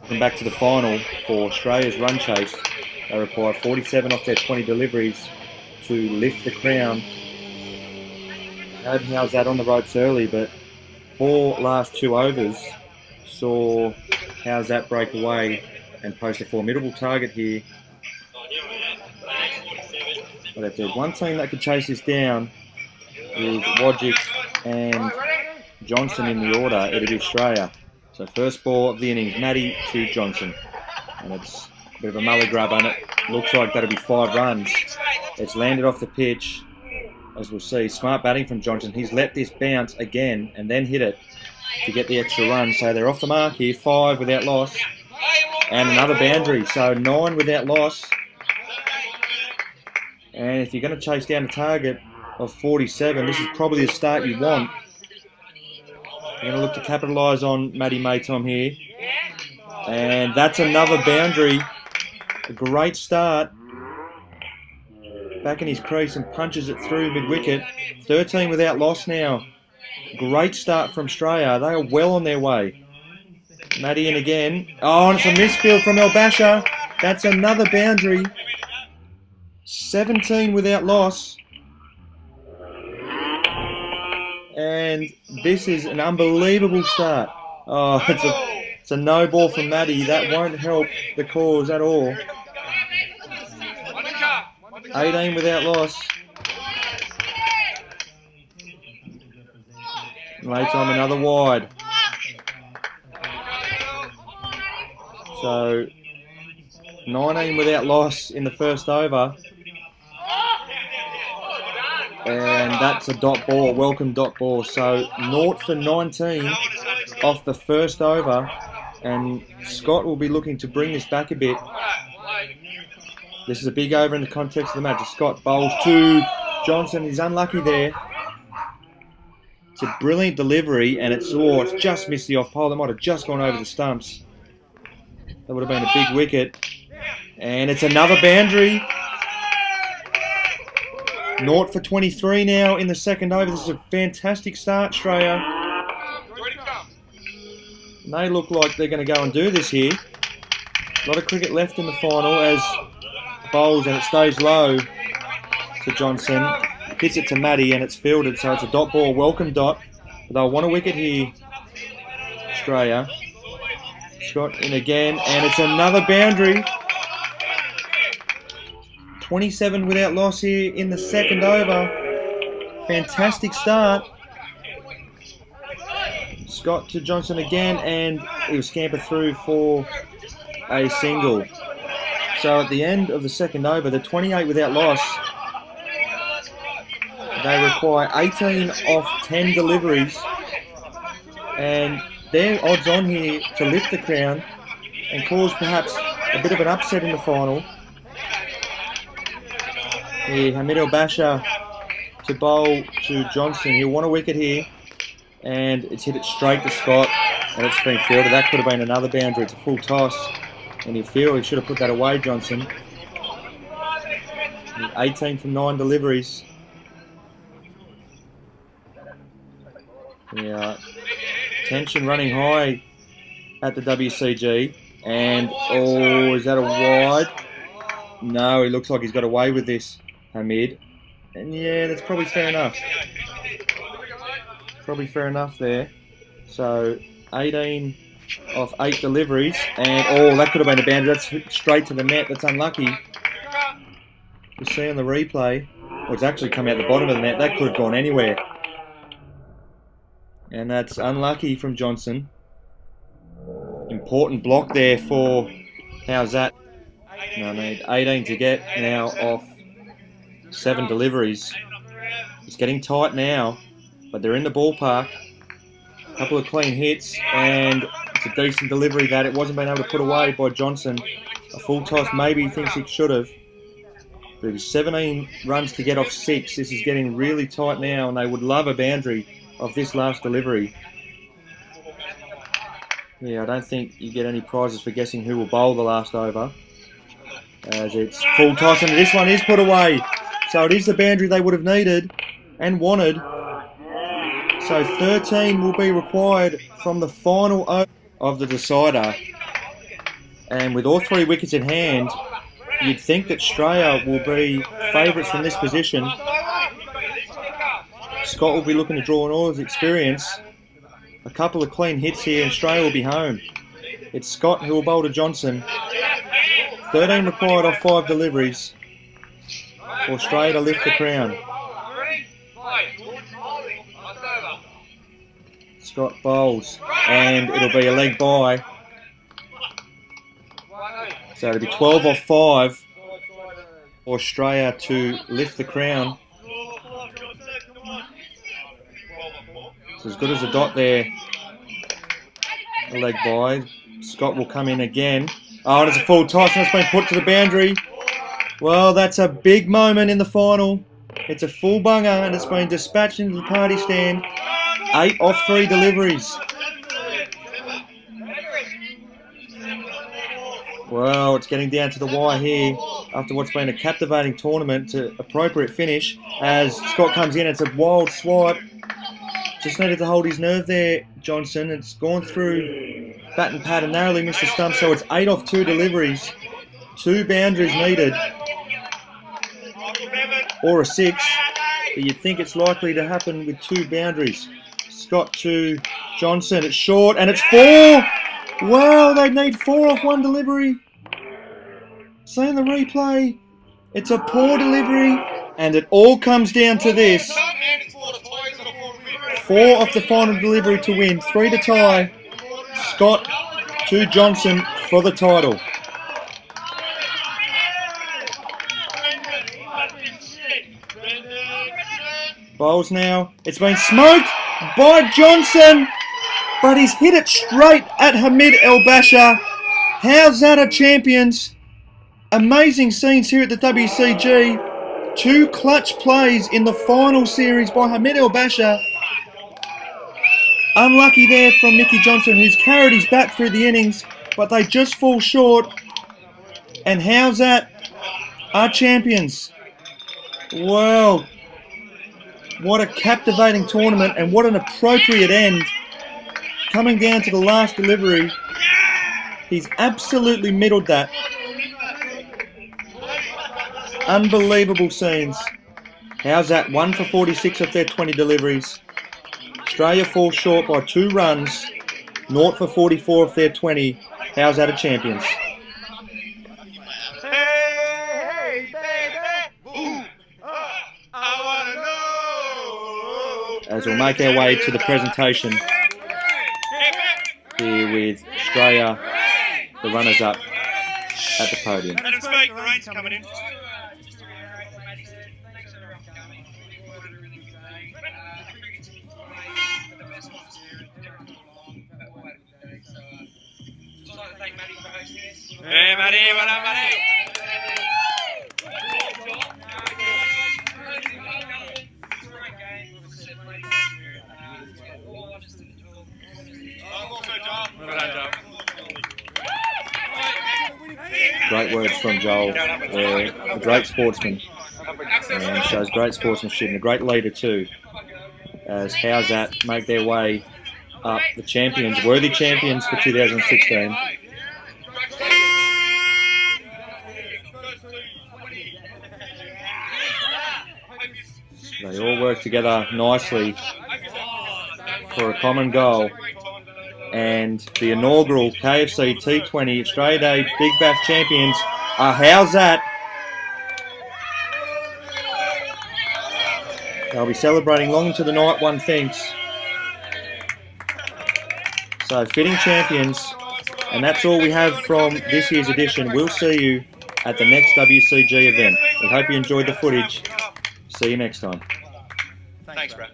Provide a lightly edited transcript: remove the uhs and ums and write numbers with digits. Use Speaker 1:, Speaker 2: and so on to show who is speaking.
Speaker 1: Come back to the final for Australia's run chase. They require 47 off their 20 deliveries to lift the crown. Had HOWZAT on the ropes early, but 4 last 2 overs saw HOWZAT break away and post a formidable target here. But if there's one team that could chase this down with Wodgick and Johnson in the order, it'd be Australia. So first ball of the innings, Matty to Johnson. And it's a bit of a mully grub on it. Looks like that'll be 5 runs. It's landed off the pitch, as we'll see. Smart batting from Johnson. He's let this bounce again and then hit it to get the extra run. So they're off the mark here. 5 without loss. And another boundary. So 9 without loss. And if you're going to chase down a target of 47, this is probably the start you want. You're going to look to capitalise on Matty Maytom here. And that's another boundary. A great start. Back in his crease and punches it through mid-wicket. 13 without loss now. Great start from STRAYA. They are well on their way. Matty in again. Oh, and it's a misfield from El Basha. That's another boundary. 17 without loss. And this is an unbelievable start. Oh, it's a no ball from Matty. That won't help the cause at all. 18 without loss. Maytom another wide. So 19 without loss in the first over. And that's a dot ball, welcome dot ball. So 0 for 19 off the first over. And Scott will be looking to bring this back a bit. This is a big over in the context of the match. Scott bowls to Johnson. He's unlucky there. It's a brilliant delivery, and it's just missed the off pole. That might have just gone over the stumps. That would have been a big wicket. And it's another boundary. 0 for 23 now in the second over. This is a fantastic start, STRAYA. And they look like they're going to go and do this here. A lot of cricket left in the final as bowls, and it stays low to Johnson. Hits it to Matty, and it's fielded, so it's a dot ball, welcome dot. But they'll want a wicket here, STRAYA. Scott in again, and it's another boundary. 27 without loss here in the second over. Fantastic start. Scott to Johnson again, and he was scampered through for a single. So at the end of the second over, the 28 without loss, they require 18 off 10 deliveries, and they're odds on here to lift the crown and cause perhaps a bit of an upset in the final. Here, Hamid El Basha to bowl to Johnson. He'll want a wicket here, and it's hit it straight to Scott, and it's been fielded. That could have been another boundary. It's a full toss, and he'll feel he should have put that away, Johnson. 18 from 9 deliveries. Yeah, tension running high at the WCG, and oh, is that a wide? No, he looks like he's got away with this, Hamid. And yeah, that's probably fair enough. Probably fair enough there. So 18 off 8 deliveries, and oh, that could have been a boundary. That's hit straight to the net. That's unlucky. You see on the replay, well, it's actually come out the bottom of the net. That could have gone anywhere. And that's unlucky from Johnson. Important block there for HOWZAT. No, need 18 to get now off 7 deliveries. It's getting tight now, but they're in the ballpark. A couple of clean hits, and it's a decent delivery that it wasn't being able to put away by Johnson. A full toss, maybe he thinks he should have. But it was 17 runs to get off 6. This is getting really tight now, and they would love a boundary of this last delivery. Yeah, I don't think you get any prizes for guessing who will bowl the last over, as it's full toss, and this one is put away. So it is the boundary they would have needed and wanted. So 13 will be required from the final over of the decider. And with all 3 wickets in hand, you'd think that STRAYA will be favourites from this position. Scott will be looking to draw on all his experience. A couple of clean hits here and STRAYA will be home. It's Scott who will bowl to Johnson. 13 required off 5 deliveries for STRAYA to lift the crown. Scott bowls and it'll be a leg by. So it'll be 12 off 5 for STRAYA to lift the crown. So as good as a dot there. A leg by. Scott will come in again. Oh, and it's a full toss and it's been put to the boundary. Well, that's a big moment in the final. It's a full bunger and it's been dispatched into the party stand. 8 off 3 deliveries. Well, it's getting down to the wire here after what's been a captivating tournament to appropriate finish as Scott comes in. It's a wild swipe. Just needed to hold his nerve there, Johnson. It's gone through bat and pad and narrowly missed the stump, so it's 8 off 2 deliveries. 2 boundaries needed. Or a 6. But you'd think it's likely to happen with 2 boundaries. Scott to Johnson. It's short and it's 4. Wow, they need 4 off 1 delivery. Seeing the replay, it's a poor delivery and it all comes down to this. 4 off the final delivery to win, 3 to tie. Scott to Johnson for the title. Bowls now. It's been smoked by Johnson, but he's hit it straight at Hamid El Basha. HOWZAT champions. Amazing scenes here at the WCG. 2 clutch plays in the final series by Hamid El Basha. Unlucky there from Mickey Johnson, who's carried his bat through the innings, but they just fall short. And HOWZAT are champions. Wow. What a captivating tournament and what an appropriate end. Coming down to the last delivery. He's absolutely middled that. Unbelievable scenes. HOWZAT 1 for 46 of their 20 deliveries. STRAYA falls short by 2 runs. 0 for 44 of their 20. HOWZAT are champions. As we'll make our way to the presentation here with STRAYA, the runners-up at the podium.
Speaker 2: Let him speak, the rain's coming in. Hey, Matty, what up, Matty?
Speaker 1: Great words from Joel. A great sportsman and shows great sportsmanship and a great leader too. As HOWZAT make their way up, the champions, worthy champions for 2016. They all work together nicely for a common goal. And the inaugural KFC T20 Australia Day Big Bash champions are HOWZAT. They'll be celebrating long into the night, one thinks. So fitting champions, and that's all we have from this year's edition. We'll see you at the next WCG event. We hope you enjoyed the footage. See you next time.
Speaker 2: Thanks, Brett.